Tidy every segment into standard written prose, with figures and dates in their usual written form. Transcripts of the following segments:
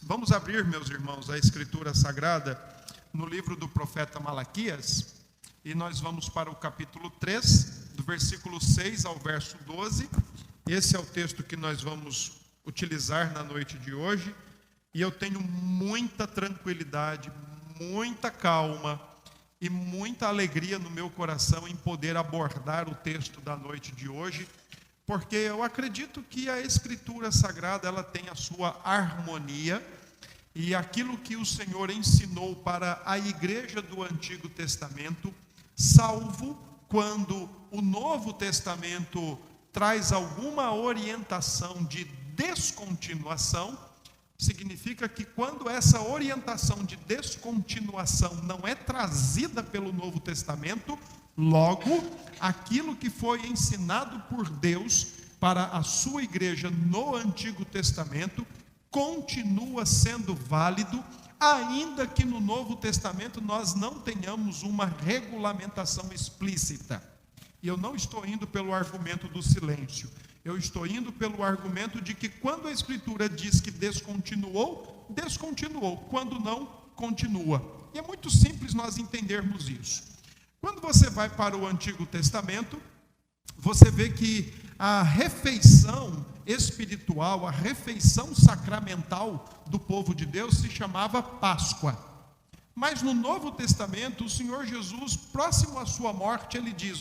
Vamos abrir, meus irmãos, a Escritura Sagrada no livro do profeta Malaquias, e nós vamos para o capítulo 3, do versículo 6 ao verso 12. Esse é o texto que nós vamos utilizar na noite de hoje, e eu tenho muita tranquilidade, muita calma e muita alegria no meu coração em poder abordar o texto da noite de hoje, porque eu acredito que a Escritura Sagrada ela tem a sua harmonia, e aquilo que o Senhor ensinou para a igreja do Antigo Testamento, salvo quando o Novo Testamento traz alguma orientação de descontinuação, significa que quando essa orientação de descontinuação não é trazida pelo Novo Testamento, logo, aquilo que foi ensinado por Deus para a sua igreja no Antigo Testamento continua sendo válido, ainda que no Novo Testamento nós não tenhamos uma regulamentação explícita. E eu não estou indo pelo argumento do silêncio, eu estou indo pelo argumento de que quando a Escritura diz que descontinuou, descontinuou, quando não, continua. E é muito simples nós entendermos isso. Quando você vai para o Antigo Testamento, você vê que a refeição espiritual, a refeição sacramental do povo de Deus se chamava Páscoa. Mas no Novo Testamento, o Senhor Jesus, próximo à sua morte, ele diz: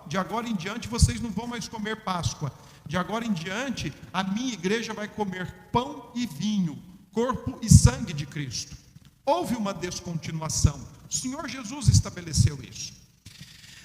de agora em diante vocês não vão mais comer Páscoa. De agora em diante, a minha igreja vai comer pão e vinho, corpo e sangue de Cristo. Houve uma descontinuação. O Senhor Jesus estabeleceu isso.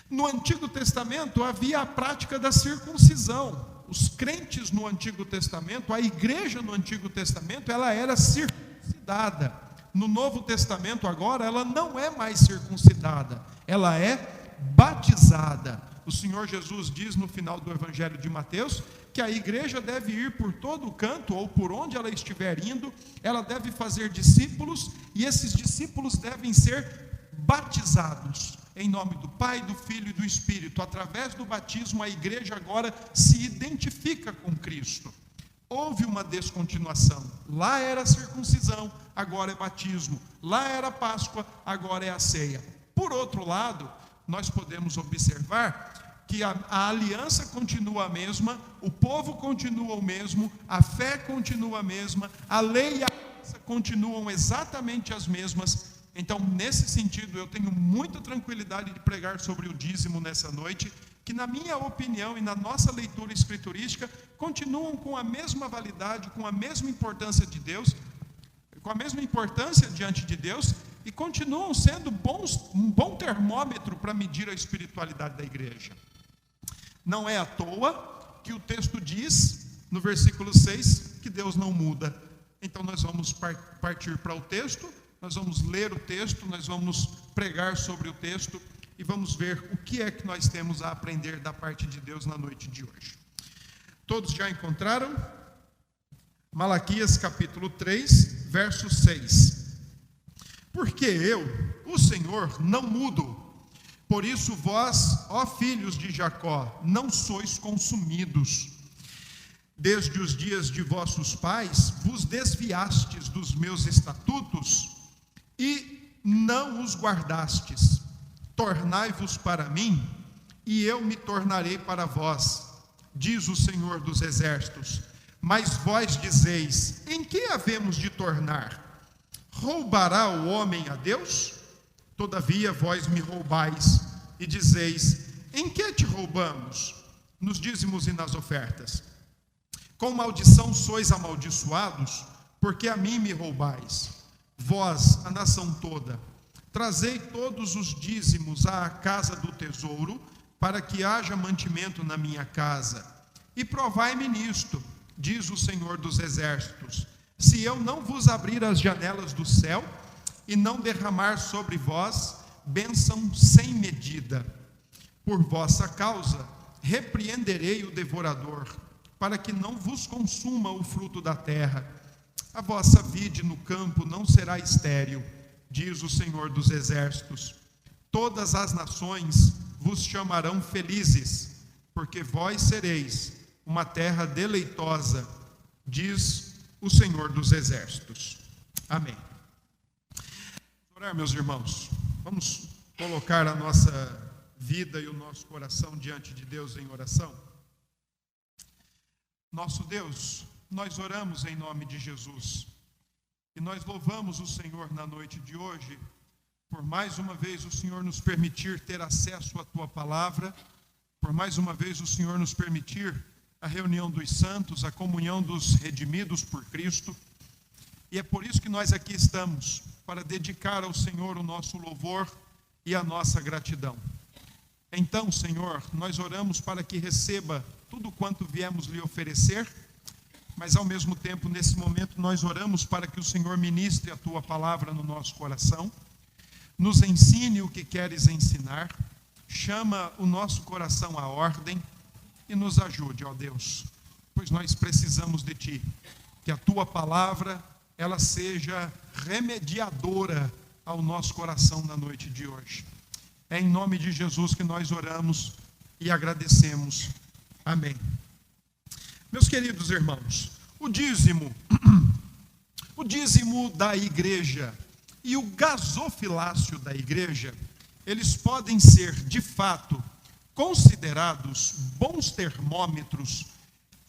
No Antigo Testamento havia a prática da circuncisão. Os crentes no Antigo Testamento, a igreja no Antigo Testamento, ela era circuncidada. No Novo Testamento agora, ela não é mais circuncidada, ela é batizada. O Senhor Jesus diz no final do Evangelho de Mateus que a igreja deve ir por todo o canto, ou por onde ela estiver indo, ela deve fazer discípulos, e esses discípulos devem ser batizados em nome do Pai, do Filho e do Espírito. Através do batismo, a igreja agora se identifica com Cristo. Houve uma descontinuação. Lá era a circuncisão, agora é batismo. Lá era a Páscoa, agora é a ceia. Por outro lado, nós podemos observar que a aliança continua a mesma, o povo continua o mesmo, a fé continua a mesma, a lei e a aliança continuam exatamente as mesmas. Então, nesse sentido, eu tenho muita tranquilidade de pregar sobre o dízimo nessa noite, que na minha opinião e na nossa leitura escriturística, continuam com a mesma validade, com a mesma importância de Deus, com a mesma importância diante de Deus, e continuam sendo um bom termômetro para medir a espiritualidade da igreja. Não é à toa que o texto diz, no versículo 6, que Deus não muda. Então nós vamos partir para o texto, nós vamos ler o texto, nós vamos pregar sobre o texto e vamos ver o que é que nós temos a aprender da parte de Deus na noite de hoje. Todos já encontraram? Malaquias capítulo 3, verso 6. Porque eu, o Senhor, não mudo. Por isso vós, ó filhos de Jacó, não sois consumidos. Desde os dias de vossos pais, vos desviastes dos meus estatutos e não os guardastes. Tornai-vos para mim, e eu me tornarei para vós, diz o Senhor dos Exércitos. Mas vós dizeis: em que havemos de tornar? Roubará o homem a Deus? Todavia vós me roubais, e dizeis: em que te roubamos? Nos dízimos e nas ofertas. Com maldição sois amaldiçoados, porque a mim me roubais. Vós, a nação toda, trazei todos os dízimos à casa do tesouro, para que haja mantimento na minha casa. E provai-me nisto, diz o Senhor dos Exércitos, se eu não vos abrir as janelas do céu, e não derramar sobre vós bênção sem medida. Por vossa causa, repreenderei o devorador, para que não vos consuma o fruto da terra. A vossa vide no campo não será estéril, diz o Senhor dos Exércitos. Todas as nações vos chamarão felizes, porque vós sereis uma terra deleitosa, diz o Senhor dos Exércitos. Amém. Vamos orar, meus irmãos. Vamos colocar a nossa vida e o nosso coração diante de Deus em oração. Nosso Deus, nós oramos em nome de Jesus. E nós louvamos o Senhor na noite de hoje, por mais uma vez o Senhor nos permitir ter acesso à Tua Palavra, por mais uma vez o Senhor nos permitir a reunião dos santos, a comunhão dos redimidos por Cristo. E é por isso que nós aqui estamos, para dedicar ao Senhor o nosso louvor e a nossa gratidão. Então, Senhor, nós oramos para que receba tudo quanto viemos lhe oferecer, mas ao mesmo tempo, nesse momento, nós oramos para que o Senhor ministre a Tua Palavra no nosso coração, nos ensine o que queres ensinar, chama o nosso coração à ordem e nos ajude, ó Deus, pois nós precisamos de Ti, que a Tua Palavra, ela seja remediadora ao nosso coração na noite de hoje. É em nome de Jesus que nós oramos e agradecemos. Amém. Meus queridos irmãos, o dízimo da igreja e o gasofilácio da igreja, eles podem ser, de fato, considerados bons termômetros,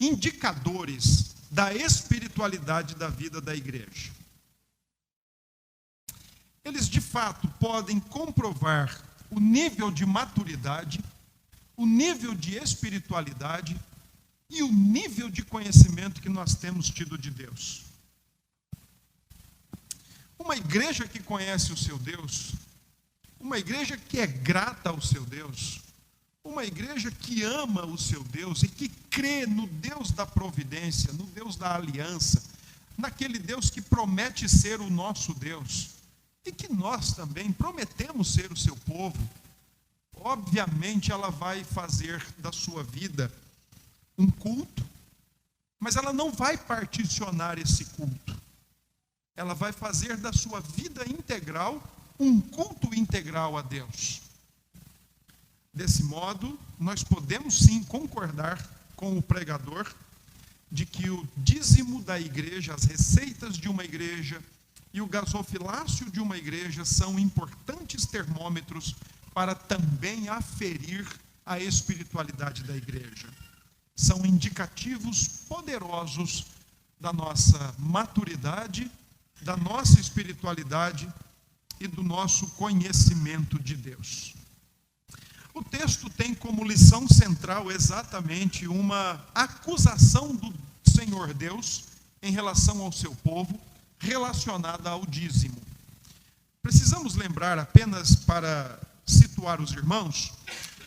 indicadores da espiritualidade da vida da igreja. Eles, de fato, podem comprovar o nível de maturidade, o nível de espiritualidade e o nível de conhecimento que nós temos tido de Deus. Uma igreja que conhece o seu Deus, uma igreja que é grata ao seu Deus, uma igreja que ama o seu Deus e que crê no Deus da providência, no Deus da aliança, naquele Deus que promete ser o nosso Deus e que nós também prometemos ser o seu povo, obviamente ela vai fazer da sua vida um culto, mas ela não vai particionar esse culto. Ela vai fazer da sua vida integral um culto integral a Deus. Desse modo, nós podemos sim concordar com o pregador de que o dízimo da igreja, as receitas de uma igreja e o gasofilácio de uma igreja são importantes termômetros para também aferir a espiritualidade da igreja. São indicativos poderosos da nossa maturidade, da nossa espiritualidade e do nosso conhecimento de Deus. O texto tem como lição central exatamente uma acusação do Senhor Deus em relação ao seu povo, relacionada ao dízimo. Precisamos lembrar, apenas para situar os irmãos,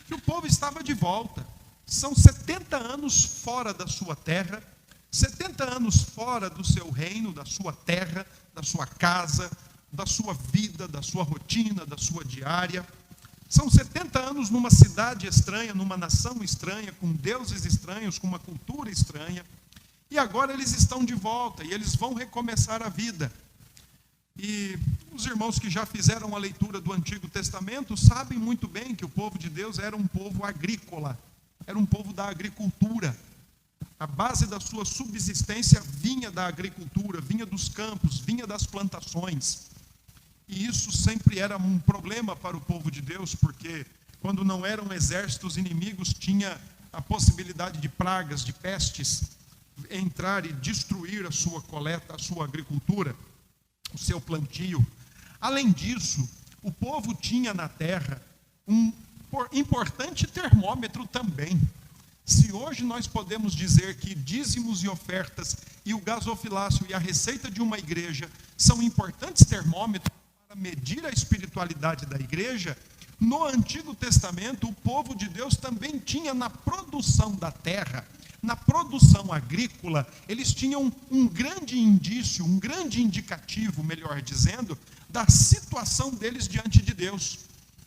que o povo estava de volta. São 70 anos fora da sua terra, 70 anos fora do seu reino, da sua terra, da sua casa, da sua vida, da sua rotina, da sua diária. São 70 anos numa cidade estranha, numa nação estranha, com deuses estranhos, com uma cultura estranha. E agora eles estão de volta e eles vão recomeçar a vida. E os irmãos que já fizeram a leitura do Antigo Testamento sabem muito bem que o povo de Deus era um povo agrícola, era um povo da agricultura. A base da sua subsistência vinha da agricultura, vinha dos campos, vinha das plantações. E isso sempre era um problema para o povo de Deus, porque quando não eram exércitos inimigos, tinha a possibilidade de pragas, de pestes, entrar e destruir a sua coleta, a sua agricultura, o seu plantio. Além disso, o povo tinha na terra um importante termômetro também. Se hoje nós podemos dizer que dízimos e ofertas e o gasofilácio e a receita de uma igreja são importantes termômetros para medir a espiritualidade da igreja, no Antigo Testamento o povo de Deus também tinha na produção da terra, na produção agrícola, eles tinham um grande indício, um grande indicativo, melhor dizendo, da situação deles diante de Deus.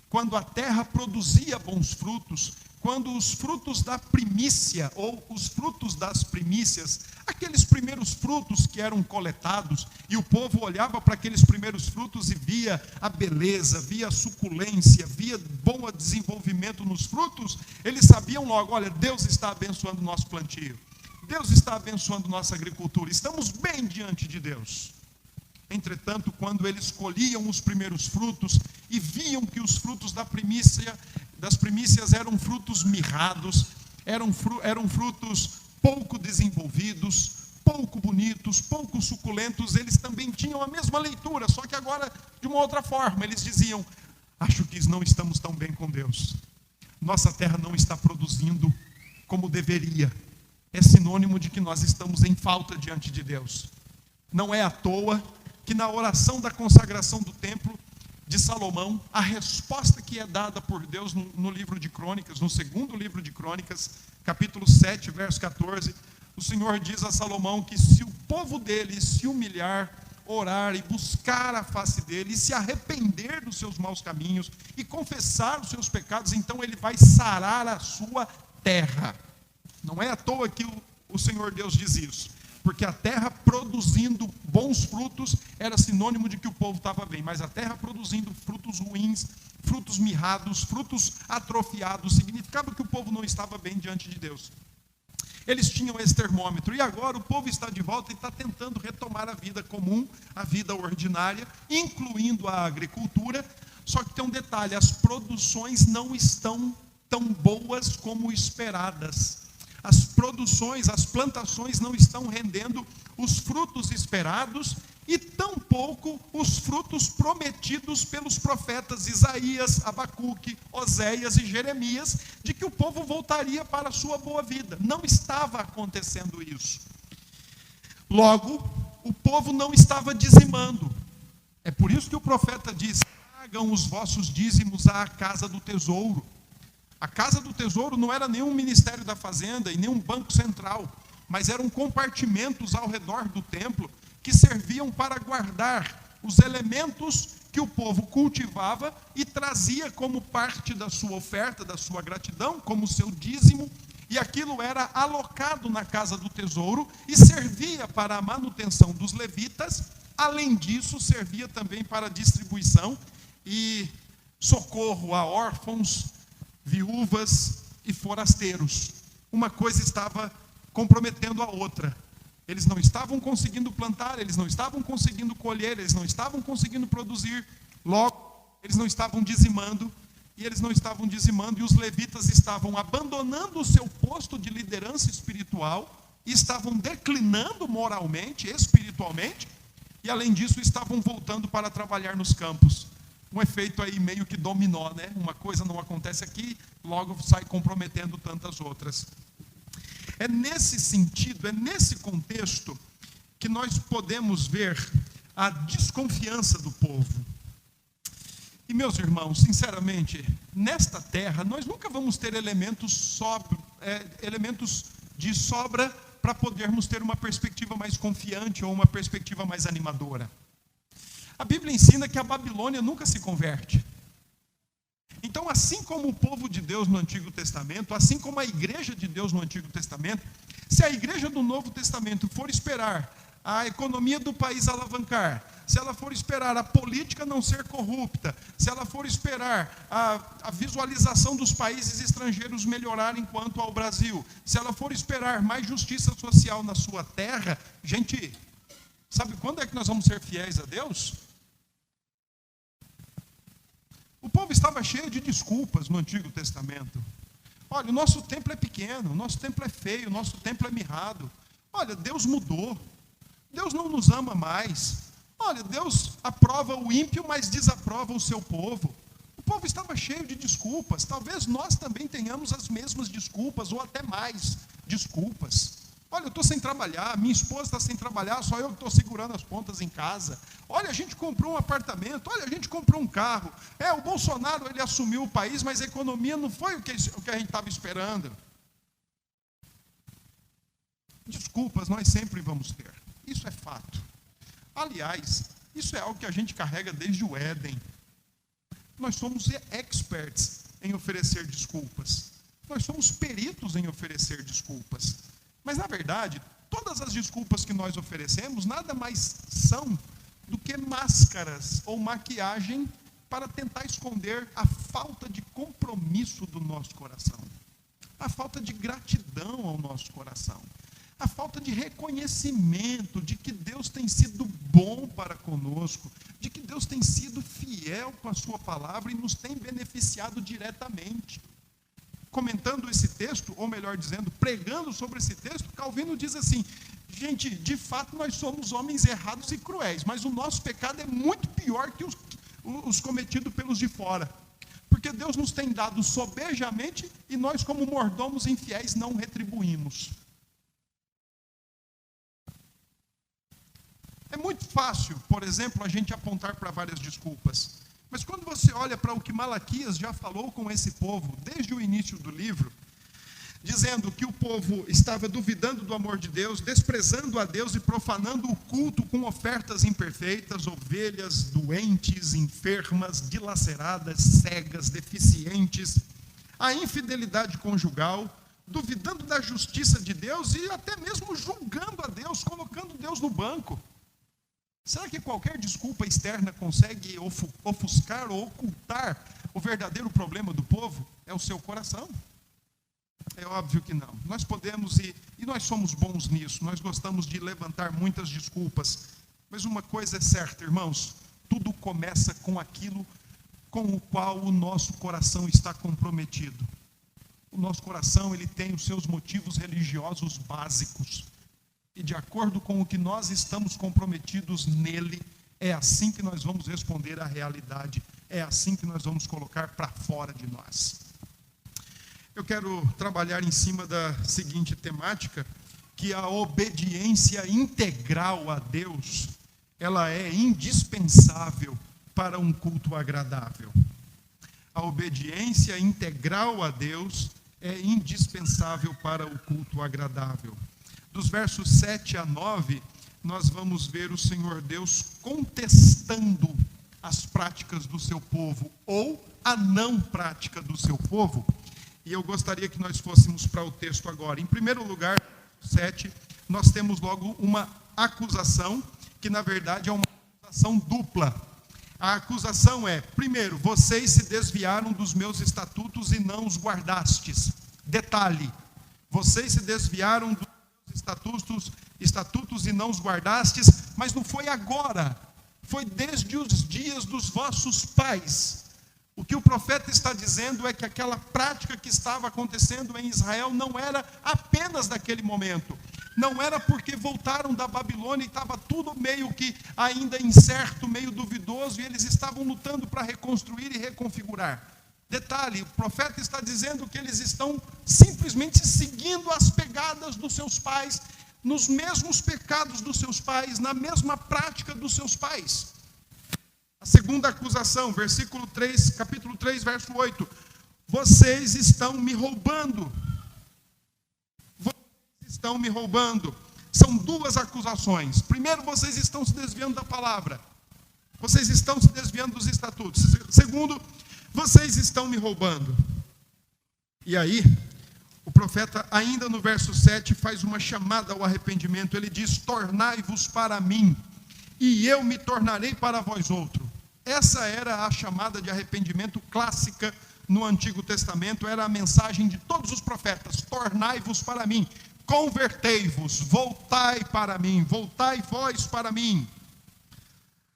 Quando a terra produzia bons frutos, quando os frutos da primícia, ou os frutos das primícias, aqueles primeiros frutos que eram coletados, e o povo olhava para aqueles primeiros frutos e via a beleza, via a suculência, via bom desenvolvimento nos frutos, eles sabiam logo, olha, Deus está abençoando o nosso plantio, Deus está abençoando nossa agricultura, estamos bem diante de Deus. Entretanto, quando eles colhiam os primeiros frutos e viam que os frutos das primícias eram frutos mirrados, eram frutos pouco desenvolvidos, pouco bonitos, pouco suculentos, eles também tinham a mesma leitura, só que agora de uma outra forma. Eles diziam: acho que não estamos tão bem com Deus. Nossa terra não está produzindo como deveria. É sinônimo de que nós estamos em falta diante de Deus. Não é à toa que na oração da consagração do templo de Salomão, a resposta que é dada por Deus no livro de Crônicas, no segundo livro de Crônicas, capítulo 7, verso 14, o Senhor diz a Salomão que se o povo dele se humilhar, orar e buscar a face dele, e se arrepender dos seus maus caminhos, e confessar os seus pecados, então ele vai sarar a sua terra. Não é à toa que o Senhor Deus diz isso, porque a terra produzindo bons frutos era sinônimo de que o povo estava bem, mas a terra produzindo frutos ruins, frutos mirrados, frutos atrofiados, significava que o povo não estava bem diante de Deus. Eles tinham esse termômetro, e agora o povo está de volta e está tentando retomar a vida comum, a vida ordinária, incluindo a agricultura. Só que tem um detalhe: as produções não estão tão boas como esperadas. As produções, as plantações não estão rendendo os frutos esperados, e tampouco os frutos prometidos pelos profetas Isaías, Abacuque, Oséias e Jeremias, de que o povo voltaria para a sua boa vida. Não estava acontecendo isso. Logo, o povo não estava dizimando. É por isso que o profeta diz: tragam os vossos dízimos à casa do tesouro. A casa do tesouro não era nenhum ministério da fazenda e nenhum banco central, mas eram compartimentos ao redor do templo que serviam para guardar os elementos que o povo cultivava e trazia como parte da sua oferta, da sua gratidão, como seu dízimo, e aquilo era alocado na casa do tesouro e servia para a manutenção dos levitas. Além disso, servia também para distribuição e socorro a órfãos, viúvas e forasteiros. Uma coisa estava comprometendo a outra. Eles não estavam conseguindo plantar, eles não estavam conseguindo colher, eles não estavam conseguindo produzir, logo eles não estavam dizimando, e os levitas estavam abandonando o seu posto de liderança espiritual, e estavam declinando moralmente, espiritualmente, e além disso estavam voltando para trabalhar nos campos. Um efeito aí meio que dominó, né? Uma coisa não acontece aqui, logo sai comprometendo tantas outras. É nesse sentido, é nesse contexto que nós podemos ver a desconfiança do povo. E meus irmãos, sinceramente, nesta terra nós nunca vamos ter elementos de sobra para podermos ter uma perspectiva mais confiante ou uma perspectiva mais animadora. A Bíblia ensina que a Babilônia nunca se converte. Então, assim como o povo de Deus no Antigo Testamento, assim como a igreja de Deus no Antigo Testamento, se a igreja do Novo Testamento for esperar a economia do país alavancar, se ela for esperar a política não ser corrupta, se ela for esperar a visualização dos países estrangeiros melhorarem quanto ao Brasil, se ela for esperar mais justiça social na sua terra, gente, sabe quando é que nós vamos ser fiéis a Deus? O povo estava cheio de desculpas no Antigo Testamento. Olha, o nosso templo é pequeno, o nosso templo é feio, o nosso templo é mirrado. Olha, Deus mudou. Deus não nos ama mais. Olha, Deus aprova o ímpio, mas desaprova o seu povo. O povo estava cheio de desculpas. Talvez nós também tenhamos as mesmas desculpas, ou até mais desculpas. Olha, eu estou sem trabalhar, minha esposa está sem trabalhar, só eu que estou segurando as pontas em casa. Olha, a gente comprou um apartamento, olha, a gente comprou um carro. O Bolsonaro, ele assumiu o país, mas a economia não foi o que a gente estava esperando. Desculpas nós sempre vamos ter, isso é fato. Aliás, isso é algo que a gente carrega desde o Éden. Nós somos experts em oferecer desculpas. Nós somos peritos em oferecer desculpas. Mas, na verdade, todas as desculpas que nós oferecemos nada mais são do que máscaras ou maquiagem para tentar esconder a falta de compromisso do nosso coração, a falta de gratidão ao nosso coração, a falta de reconhecimento de que Deus tem sido bom para conosco, de que Deus tem sido fiel com a sua palavra e nos tem beneficiado diretamente. Comentando esse texto, ou melhor dizendo, pregando sobre esse texto, Calvino diz assim: gente, de fato nós somos homens errados e cruéis, mas o nosso pecado é muito pior que os cometidos pelos de fora. Porque Deus nos tem dado sobejamente e nós, como mordomos infiéis, não retribuímos. É muito fácil, por exemplo, a gente apontar para várias desculpas. Mas quando você olha para o que Malaquias já falou com esse povo, desde o início do livro, dizendo que o povo estava duvidando do amor de Deus, desprezando a Deus e profanando o culto com ofertas imperfeitas, ovelhas doentes, enfermas, dilaceradas, cegas, deficientes, a infidelidade conjugal, duvidando da justiça de Deus e até mesmo julgando a Deus, colocando Deus no banco. Será que qualquer desculpa externa consegue ofuscar ou ocultar o verdadeiro problema do povo? É o seu coração. É óbvio que não. Nós podemos, e nós somos bons nisso, nós gostamos de levantar muitas desculpas. Mas uma coisa é certa, irmãos, tudo começa com aquilo com o qual o nosso coração está comprometido. O nosso coração, ele tem os seus motivos religiosos básicos. E de acordo com o que nós estamos comprometidos nele, é assim que nós vamos responder à realidade, é assim que nós vamos colocar para fora de nós. Eu quero trabalhar em cima da seguinte temática, que a obediência integral a Deus, ela é indispensável para um culto agradável. A obediência integral a Deus é indispensável para o culto agradável. Dos versos 7 a 9, nós vamos ver o Senhor Deus contestando as práticas do seu povo, ou a não prática do seu povo. E eu gostaria que nós fôssemos para o texto agora. Em primeiro lugar, 7, nós temos logo uma acusação, que na verdade é uma acusação dupla. A acusação é, primeiro, vocês se desviaram dos meus estatutos e não os guardastes. Detalhe, vocês se desviaram dos estatutos e não os guardastes, mas não foi agora, foi desde os dias dos vossos pais. O que o profeta está dizendo é que aquela prática que estava acontecendo em Israel não era apenas daquele momento, não era porque voltaram da Babilônia e estava tudo meio que ainda incerto, meio duvidoso, e eles estavam lutando para reconstruir e reconfigurar. Detalhe, o profeta está dizendo que eles estão simplesmente seguindo as pegadas dos seus pais, nos mesmos pecados dos seus pais, na mesma prática dos seus pais. A segunda acusação, versículo 3, capítulo 3, verso 8. Vocês estão me roubando. Vocês estão me roubando. São duas acusações. Primeiro, vocês estão se desviando da palavra. Vocês estão se desviando dos estatutos. Segundo, vocês estão me roubando. E aí, o profeta, ainda no verso 7, faz uma chamada ao arrependimento. Ele diz: tornai-vos para mim, e eu me tornarei para vós outro. Essa era a chamada de arrependimento clássica no Antigo Testamento, era a mensagem de todos os profetas: tornai-vos para mim, convertei-vos, voltai para mim, voltai vós para mim.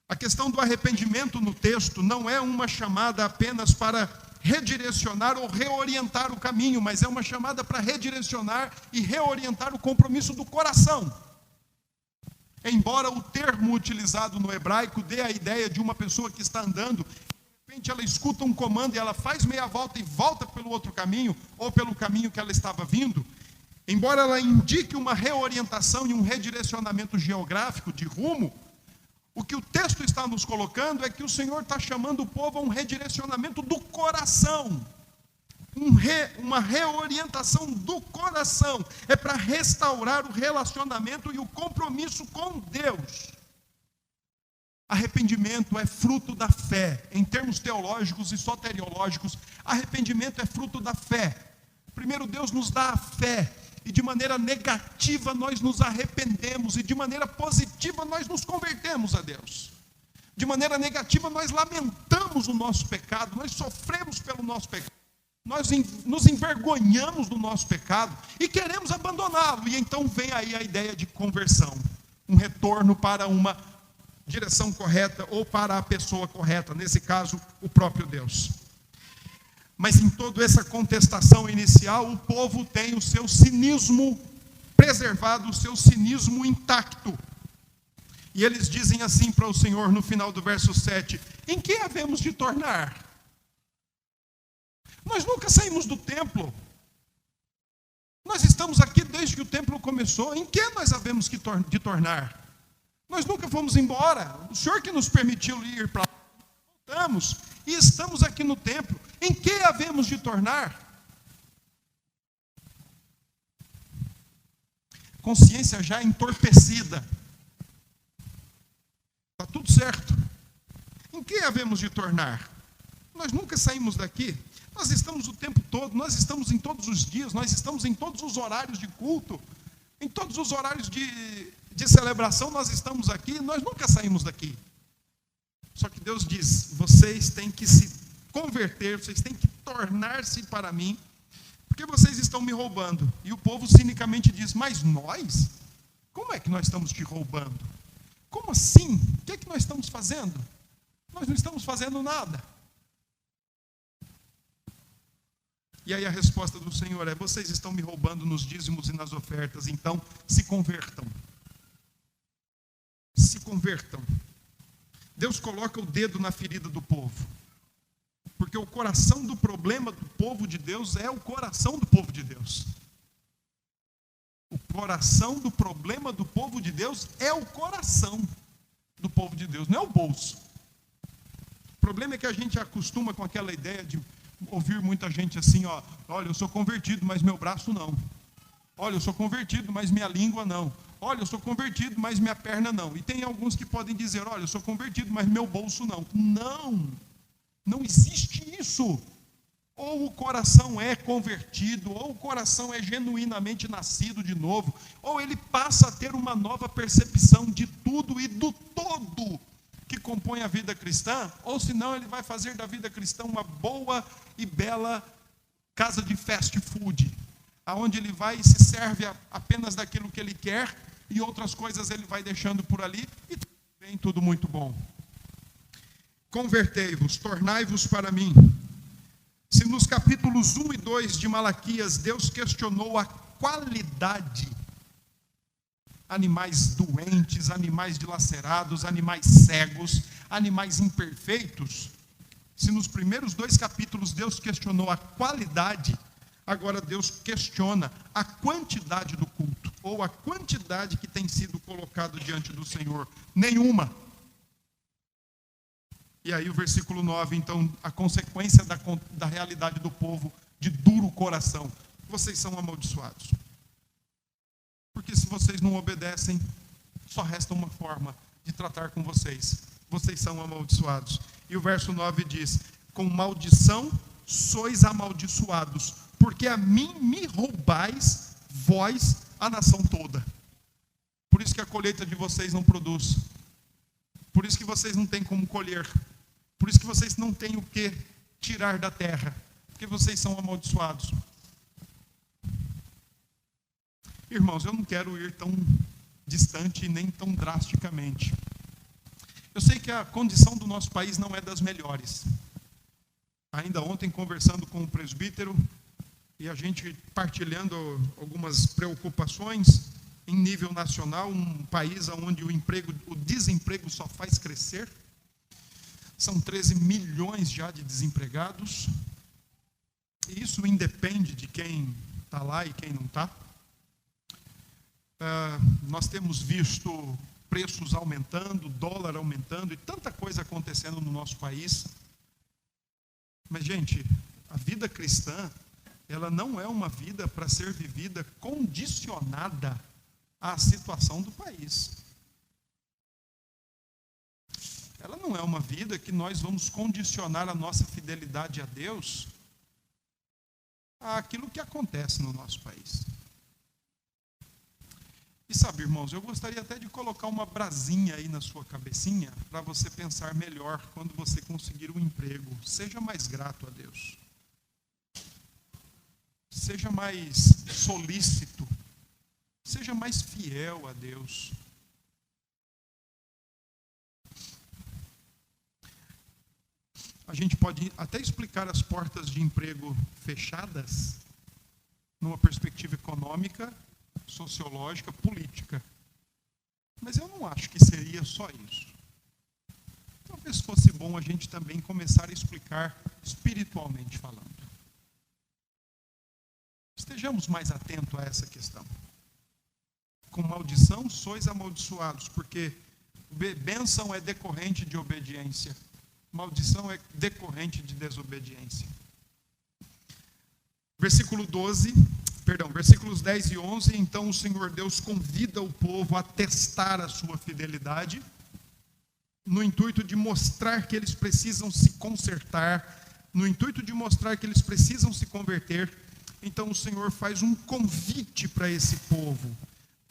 A questão do arrependimento no texto não é uma chamada apenas para redirecionar ou reorientar o caminho, mas é uma chamada para redirecionar e reorientar o compromisso do coração. Embora o termo utilizado no hebraico dê a ideia de uma pessoa que está andando, de repente ela escuta um comando e ela faz meia volta e volta pelo outro caminho, ou pelo caminho que ela estava vindo, embora ela indique uma reorientação e um redirecionamento geográfico de rumo, o que o texto está nos colocando é que o Senhor está chamando o povo a um redirecionamento do coração, uma reorientação do coração, é para restaurar o relacionamento e o compromisso com Deus. Arrependimento é fruto da fé. Em termos teológicos e soteriológicos, arrependimento é fruto da fé. Primeiro, Deus nos dá a fé, e de maneira negativa nós nos arrependemos, e de maneira positiva nós nos convertemos a Deus. De maneira negativa nós lamentamos o nosso pecado, nós sofremos pelo nosso pecado. Nós nos envergonhamos do nosso pecado e queremos abandoná-lo. E então vem aí a ideia de conversão, um retorno para uma direção correta ou para a pessoa correta, nesse caso, o próprio Deus. Mas em toda essa contestação inicial, o povo tem o seu cinismo preservado, o seu cinismo intacto. E eles dizem assim para o Senhor no final do verso 7: em que havemos de tornar? Nós nunca saímos do templo. Nós estamos aqui desde que o templo começou. Em que nós havemos de tornar? Nós nunca fomos embora. O Senhor que nos permitiu ir para lá. Voltamos e estamos aqui no templo. Em que havemos de tornar? Consciência já entorpecida. Está tudo certo. Em que havemos de tornar? Nós nunca saímos daqui. Nós estamos o tempo todo, nós estamos em todos os dias, nós estamos em todos os horários de culto, em todos os horários de celebração, nós estamos aqui, nós nunca saímos daqui. Só que Deus diz: vocês têm que se converter, vocês têm que tornar-se para mim, porque vocês estão me roubando. E o povo cinicamente diz: mas nós? Como é que nós estamos te roubando? Como assim? O que é que nós estamos fazendo? Nós não estamos fazendo nada. E aí a resposta do Senhor é: vocês estão me roubando nos dízimos e nas ofertas, então se convertam. Se convertam. Deus coloca o dedo na ferida do povo, porque o coração do problema do povo de Deus é o coração do povo de Deus. O coração do problema do povo de Deus é o coração do povo de Deus, não é o bolso. O problema é que a gente acostuma com aquela ideia de ouvir muita gente assim: olha, eu sou convertido, mas meu braço não. Olha, eu sou convertido, mas minha língua não. Olha, eu sou convertido, mas minha perna não. E tem alguns que podem dizer: olha, eu sou convertido, mas meu bolso não. Não existe isso. Ou o coração é convertido, ou o coração é genuinamente nascido de novo, ou ele passa a ter uma nova percepção de tudo e do todo que compõe a vida cristã, ou senão ele vai fazer da vida cristã uma boa e bela casa de fast food, aonde ele vai e se serve apenas daquilo que ele quer, e outras coisas ele vai deixando por ali, e vem tudo muito bom. Convertei-vos, tornai-vos para mim. Se nos capítulos 1 e 2 de Malaquias, Deus questionou a qualidade, animais doentes, animais dilacerados, animais cegos, animais imperfeitos. Se nos primeiros 2 capítulos Deus questionou a qualidade, agora Deus questiona a quantidade do culto, ou a quantidade que tem sido colocado diante do Senhor. Nenhuma. E aí o versículo 9, então, a consequência da realidade do povo de duro coração: vocês são amaldiçoados. Porque se vocês não obedecem, só resta uma forma de tratar com vocês: vocês são amaldiçoados. E o verso 9 diz: com maldição sois amaldiçoados, porque a mim me roubais, vós, a nação toda. Por isso que a colheita de vocês não produz. Por isso que vocês não têm como colher. Por isso que vocês não têm o que tirar da terra. Porque vocês são amaldiçoados. Irmãos, eu não quero ir tão distante nem tão drasticamente. Eu sei que a condição do nosso país não é das melhores. Ainda ontem, conversando com o presbítero, e a gente partilhando algumas preocupações em nível nacional, um país onde o desemprego só faz crescer. São 13 milhões já de desempregados. E isso independe de quem está lá e quem não está. Nós temos visto preços aumentando, dólar aumentando e tanta coisa acontecendo no nosso país. Mas, gente, a vida cristã, ela não é uma vida para ser vivida condicionada à situação do país. Ela não é uma vida que nós vamos condicionar a nossa fidelidade a Deus àquilo que acontece no nosso país. E sabe, irmãos, eu gostaria até de colocar uma brasinha aí na sua cabecinha para você pensar melhor quando você conseguir um emprego. Seja mais grato a Deus. seja mais solícito, seja mais fiel a Deus. A gente pode até explicar as portas de emprego fechadas numa perspectiva econômica, sociológica, política. Mas eu não acho que seria só isso. Talvez fosse bom a gente também começar a explicar espiritualmente falando. Estejamos mais atentos a essa questão. Com maldição sois amaldiçoados, porque bênção é decorrente de obediência. Maldição é decorrente de desobediência. Versículos 10 e 11. Então o Senhor Deus convida o povo a testar a sua fidelidade, no intuito de mostrar que eles precisam se consertar, no intuito de mostrar que eles precisam se converter. Então o Senhor faz um convite para esse povo: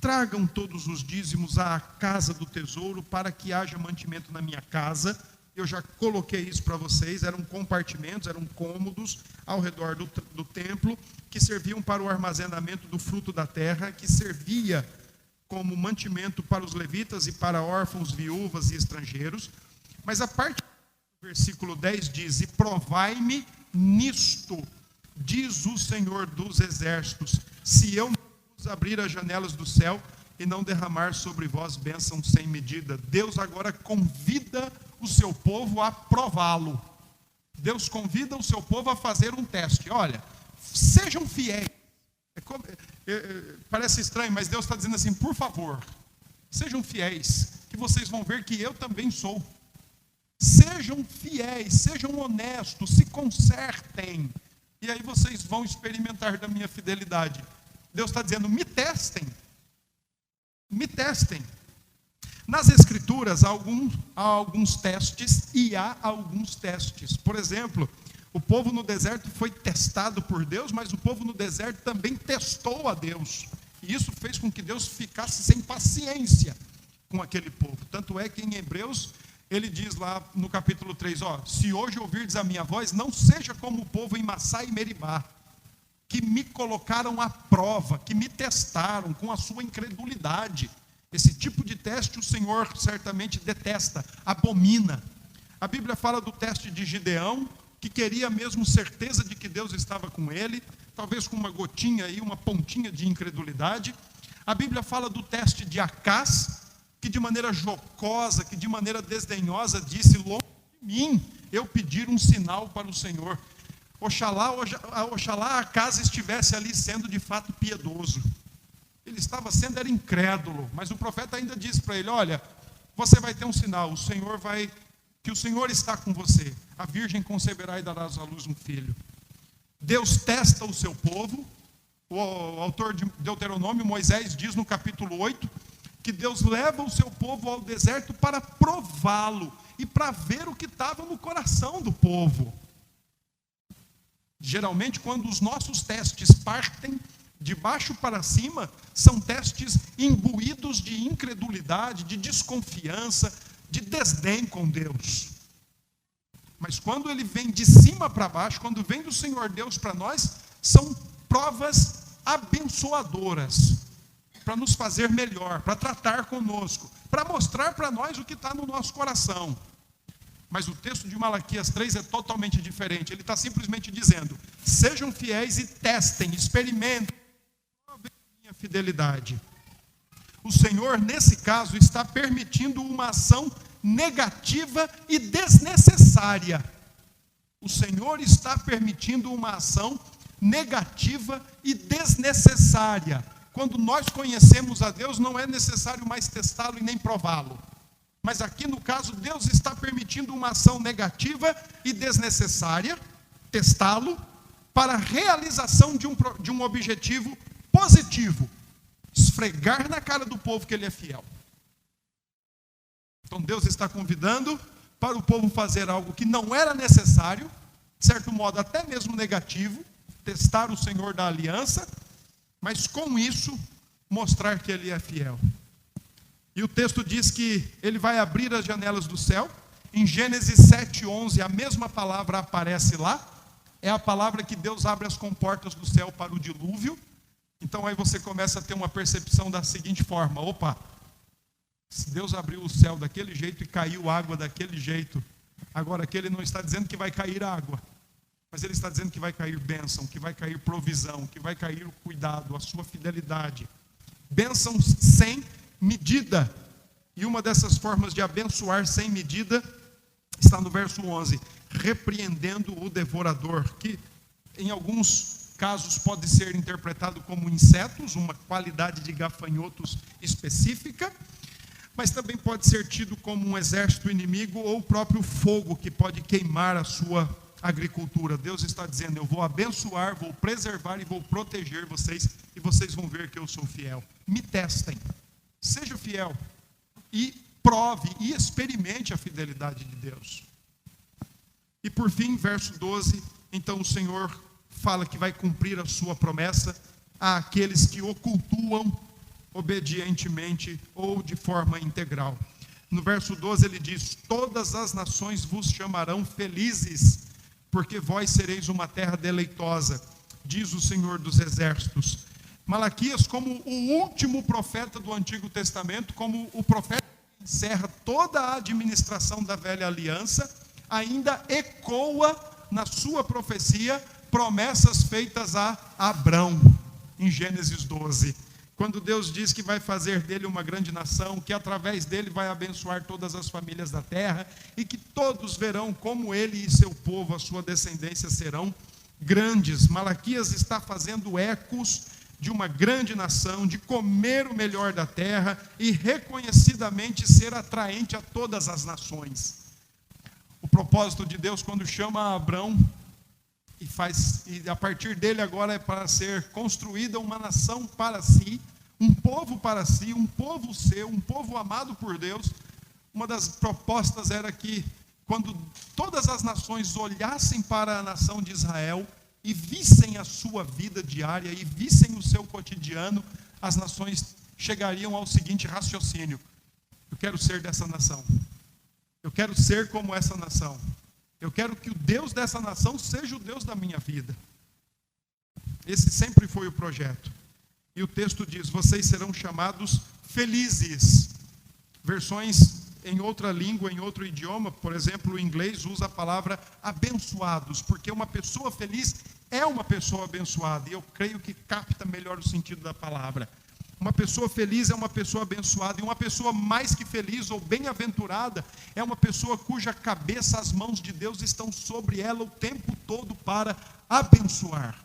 tragam todos os dízimos à casa do tesouro, para que haja mantimento na minha casa. Eu já coloquei isso para vocês. Eram compartimentos, eram cômodos ao redor do templo, que serviam para o armazenamento do fruto da terra, que servia como mantimento para os levitas e para órfãos, viúvas e estrangeiros. Mas a parte do versículo 10 diz: e provai-me nisto, diz o Senhor dos exércitos, se eu não abrir as janelas do céu e não derramar sobre vós bênção sem medida. Deus agora convida o seu povo a prová-lo. Deus convida o seu povo a fazer um teste. Olha, sejam fiéis. Parece estranho, mas Deus está dizendo assim: por favor, sejam fiéis, que vocês vão ver que eu também sou. Sejam fiéis, sejam honestos, se consertem, e aí vocês vão experimentar da minha fidelidade. Deus está dizendo: me testem. Me testem. Nas Escrituras há alguns testes, e há alguns testes. Por exemplo, o povo no deserto foi testado por Deus, mas o povo no deserto também testou a Deus. E isso fez com que Deus ficasse sem paciência com aquele povo. Tanto é que em Hebreus, ele diz lá no capítulo 3, se hoje ouvirdes a minha voz, não seja como o povo em Massá e Meribá, que me colocaram à prova, que me testaram com a sua incredulidade. Esse tipo de teste o Senhor certamente detesta, abomina. A Bíblia fala do teste de Gideão, que queria mesmo certeza de que Deus estava com ele, talvez com uma gotinha aí, uma pontinha de incredulidade. A Bíblia fala do teste de Acás, que de maneira jocosa, que de maneira desdenhosa disse: longe de mim eu pedir um sinal para o Senhor. Oxalá Acás estivesse ali sendo de fato piedoso. Ele estava sendo, era incrédulo, mas o profeta ainda disse para ele: olha, você vai ter um sinal, que o Senhor está com você, a virgem conceberá e dará à luz um filho. Deus testa o seu povo. O autor de Deuteronômio, Moisés, diz no capítulo 8, que Deus leva o seu povo ao deserto para prová-lo, e para ver o que estava no coração do povo. Geralmente, quando os nossos testes partem de baixo para cima, são testes imbuídos de incredulidade, de desconfiança, de desdém com Deus. Mas quando ele vem de cima para baixo, quando vem do Senhor Deus para nós, são provas abençoadoras, para nos fazer melhor, para tratar conosco, para mostrar para nós o que está no nosso coração. Mas o texto de Malaquias 3 é totalmente diferente. Ele está simplesmente dizendo: sejam fiéis e testem, experimentem, provem a minha fidelidade. O Senhor, nesse caso, está permitindo uma ação negativa e desnecessária. O Senhor está permitindo uma ação negativa e desnecessária. Quando nós conhecemos a Deus, não é necessário mais testá-lo e nem prová-lo. Mas aqui no caso, Deus está permitindo uma ação negativa e desnecessária, testá-lo, para a realização de um objetivo positivo: esfregar na cara do povo que ele é fiel. Então Deus está convidando para o povo fazer algo que não era necessário, de certo modo até mesmo negativo, testar o Senhor da aliança, mas com isso mostrar que ele é fiel. E o texto diz que ele vai abrir as janelas do céu. Em Gênesis 7:11, a mesma palavra aparece lá. é a palavra que Deus abre as comportas do céu para o dilúvio. Então aí você começa a ter uma percepção da seguinte forma: opa, se Deus abriu o céu daquele jeito e caiu água daquele jeito, agora aqui Ele não está dizendo que vai cair água, mas Ele está dizendo que vai cair bênção, que vai cair provisão, que vai cair o cuidado, a sua fidelidade. Bênção sem medida. E uma dessas formas de abençoar sem medida está no verso 11: repreendendo o devorador, que em alguns casos pode ser interpretado como insetos, uma qualidade de gafanhotos específica, mas também pode ser tido como um exército inimigo ou o próprio fogo que pode queimar a sua agricultura. Deus está dizendo: eu vou abençoar, vou preservar e vou proteger vocês, e vocês vão ver que eu sou fiel. Me testem, seja fiel e prove e experimente a fidelidade de Deus. E por fim, verso 12, então o Senhor fala que vai cumprir a sua promessa àqueles que o cultuam obedientemente ou de forma integral. No verso 12 ele diz: todas as nações vos chamarão felizes, porque vós sereis uma terra deleitosa, diz o Senhor dos exércitos. Malaquias, como o último profeta do Antigo Testamento, como o profeta que encerra toda a administração da velha aliança, ainda ecoa na sua profecia promessas feitas a Abrão, em Gênesis 12. Quando Deus diz que vai fazer dele uma grande nação, que através dele vai abençoar todas as famílias da terra, e que todos verão como ele e seu povo, a sua descendência, serão grandes. Malaquias está fazendo ecos de uma grande nação, de comer o melhor da terra e reconhecidamente ser atraente a todas as nações. O propósito de Deus, quando chama Abrão e a partir dele agora é para ser construída uma nação para si, um povo para si, um povo seu, um povo amado por Deus. Uma das propostas era que quando todas as nações olhassem para a nação de Israel e vissem a sua vida diária e vissem o seu cotidiano, as nações chegariam ao seguinte raciocínio: eu quero ser dessa nação, eu quero ser como essa nação, eu quero que o Deus dessa nação seja o Deus da minha vida. Esse sempre foi o projeto. E o texto diz: vocês serão chamados felizes. Versões em outra língua, em outro idioma, por exemplo, o inglês usa a palavra abençoados, porque uma pessoa feliz é uma pessoa abençoada, e eu creio que capta melhor o sentido da palavra. Uma pessoa feliz é uma pessoa abençoada, e uma pessoa mais que feliz ou bem-aventurada é uma pessoa cuja cabeça, as mãos de Deus estão sobre ela o tempo todo para abençoar.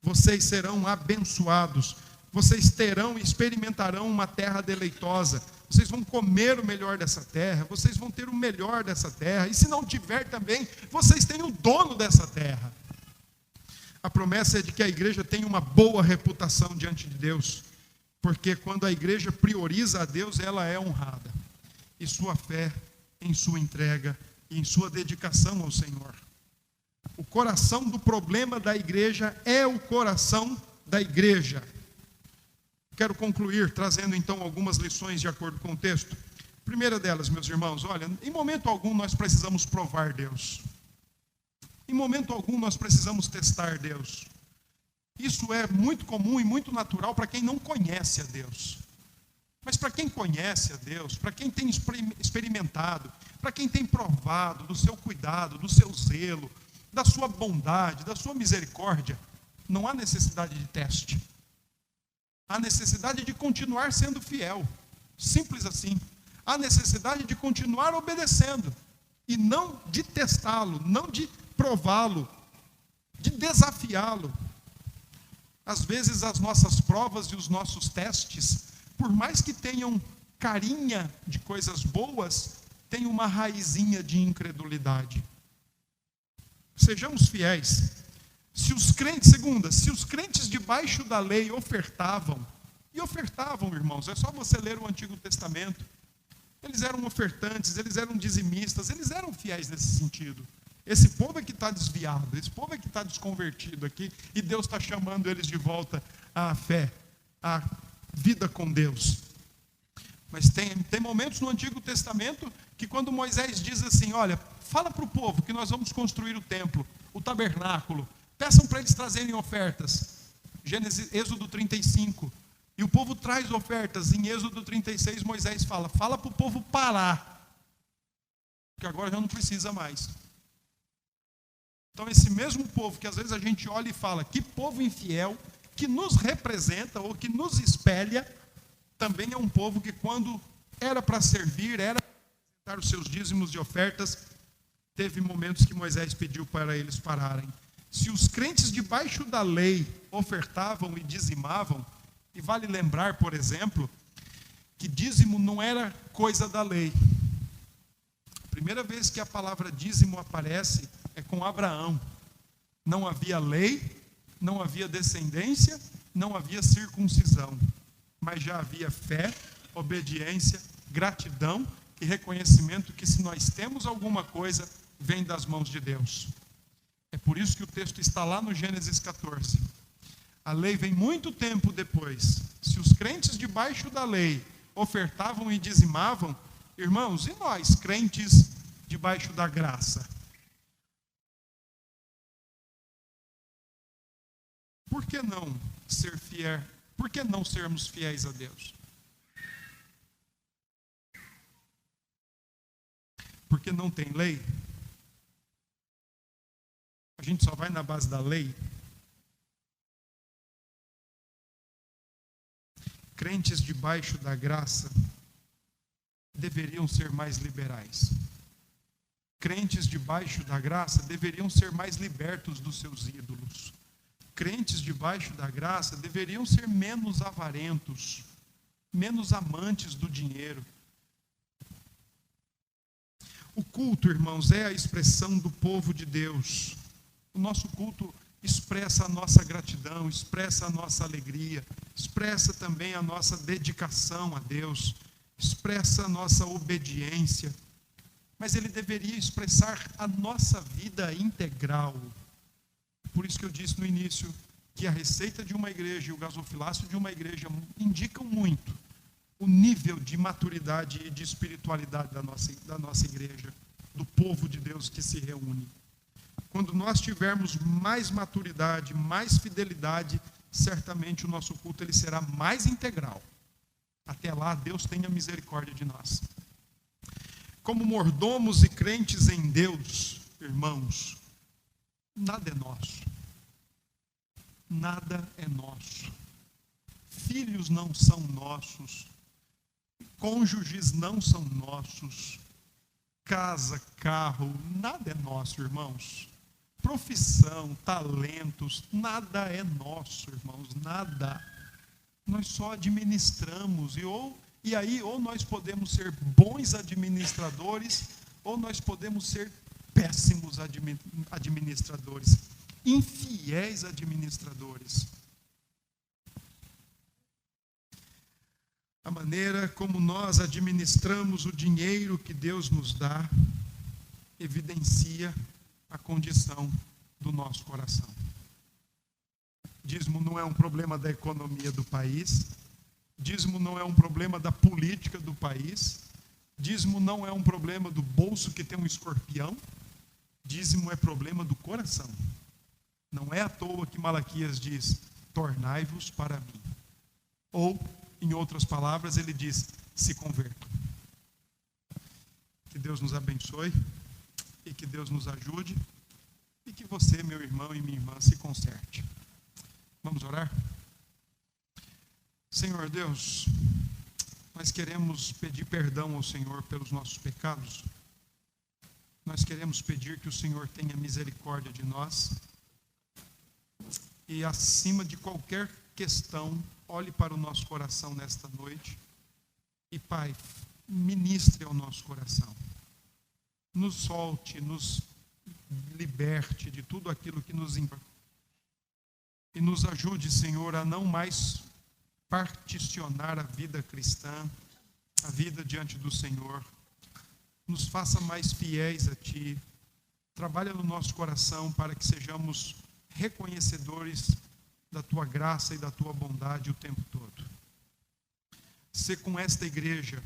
Vocês serão abençoados, vocês terão e experimentarão uma terra deleitosa, vocês vão comer o melhor dessa terra, vocês vão ter o melhor dessa terra, e se não tiver também, vocês têm o dono dessa terra. A promessa é de que a igreja tem uma boa reputação diante de Deus, porque quando a igreja prioriza a Deus, ela é honrada, e sua fé em sua entrega e em sua dedicação ao Senhor. O coração do problema da igreja é o coração da igreja. Quero concluir trazendo então algumas lições de acordo com o texto. Primeira delas, meus irmãos, olha, em momento algum nós precisamos provar Deus. Em momento algum nós precisamos testar Deus. Isso é muito comum e muito natural para quem não conhece a Deus. Mas para quem conhece a Deus, para quem tem experimentado, para quem tem provado do seu cuidado, do seu zelo, da sua bondade, da sua misericórdia, não há necessidade de teste. Há necessidade de continuar sendo fiel. Simples assim. Há necessidade de continuar obedecendo. E não de testá-lo, não de prová-lo, de desafiá-lo. Às vezes as nossas provas e os nossos testes, por mais que tenham carinha de coisas boas, têm uma raizinha de incredulidade. Sejamos fiéis. Se os crentes debaixo da lei ofertavam, irmãos, é só você ler o Antigo Testamento, eles eram ofertantes, eles eram dizimistas, eles eram fiéis nesse sentido. Esse povo é que está desviado, esse povo é que está desconvertido aqui, e Deus está chamando eles de volta à fé, à vida com Deus. Mas tem momentos no Antigo Testamento que quando Moisés diz assim, olha, fala para o povo que nós vamos construir o templo, o tabernáculo. Peçam para eles trazerem ofertas. Êxodo 35. E o povo traz ofertas. Em Êxodo 36, Moisés fala para o povo parar, porque agora já não precisa mais. Então esse mesmo povo que às vezes a gente olha e fala, que povo infiel, que nos representa ou que nos espelha, também é um povo que quando era para servir, era para apresentar os seus dízimos e ofertas, teve momentos que Moisés pediu para eles pararem. Se os crentes debaixo da lei ofertavam e dizimavam, e vale lembrar, por exemplo, que dízimo não era coisa da lei. A primeira vez que a palavra dízimo aparece é com Abraão. Não havia lei, não havia descendência, não havia circuncisão, mas já havia fé, obediência, gratidão e reconhecimento que se nós temos alguma coisa, vem das mãos de Deus. É por isso que o texto está lá no Gênesis 14. A lei vem muito tempo depois. Se os crentes debaixo da lei ofertavam e dizimavam, irmãos, e nós, crentes debaixo da graça? Por que não ser fiel? Por que não sermos fiéis a Deus? Porque não tem lei? A gente só vai na base da lei? Crentes debaixo da graça deveriam ser mais liberais. Crentes debaixo da graça deveriam ser mais libertos dos seus ídolos. Crentes debaixo da graça deveriam ser menos avarentos, menos amantes do dinheiro. O culto, irmãos, é a expressão do povo de Deus. O nosso culto expressa a nossa gratidão, expressa a nossa alegria, expressa também a nossa dedicação a Deus, expressa a nossa obediência. Mas ele deveria expressar a nossa vida integral. Por isso que eu disse no início que a receita de uma igreja e o gasofilácio de uma igreja indicam muito o nível de maturidade e de espiritualidade da nossa igreja, do povo de Deus que se reúne. Quando nós tivermos mais maturidade, mais fidelidade, certamente o nosso culto ele será mais integral. Até lá, Deus tenha misericórdia de nós. Como mordomos e crentes em Deus, irmãos, nada é nosso. Nada é nosso. Filhos não são nossos. Cônjuges não são nossos. Casa, carro, nada é nosso, irmãos. Profissão, talentos, nada é nosso, irmãos, nada. Nós só administramos e aí ou nós podemos ser bons administradores ou nós podemos ser péssimos administradores, infiéis administradores. A maneira como nós administramos o dinheiro que Deus nos dá evidencia a condição do nosso coração. Dízimo não é um problema da economia do país, dízimo não é um problema da política do país, dízimo não é um problema do bolso que tem um escorpião, dízimo é problema do coração. Não é à toa que Malaquias diz, tornai-vos para mim. Ou, em outras palavras, ele diz, se convertam. Que Deus nos abençoe e que Deus nos ajude e que você, meu irmão e minha irmã, se conserte. Vamos orar? Senhor Deus, nós queremos pedir perdão ao Senhor pelos nossos pecados. Nós queremos pedir que o Senhor tenha misericórdia de nós e, acima de qualquer questão, olhe para o nosso coração nesta noite e, Pai, ministre ao nosso coração. Nos solte, nos liberte de tudo aquilo que nos importa. E nos ajude, Senhor, a não mais particionar a vida cristã, a vida diante do Senhor. Nos faça mais fiéis a Ti. Trabalha no nosso coração para que sejamos reconhecedores da Tua graça e da Tua bondade o tempo todo. Sê com esta igreja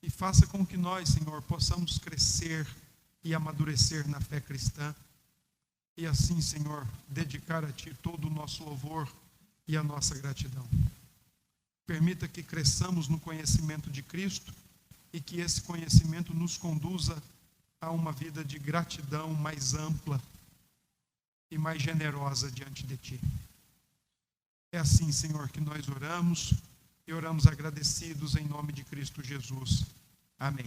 e faça com que nós, Senhor, possamos crescer e amadurecer na fé cristã. E assim, Senhor, dedicar a Ti todo o nosso louvor e a nossa gratidão. Permita que cresçamos no conhecimento de Cristo e que esse conhecimento nos conduza a uma vida de gratidão mais ampla e mais generosa diante de Ti. É assim, Senhor, que nós oramos e oramos agradecidos em nome de Cristo Jesus. Amém.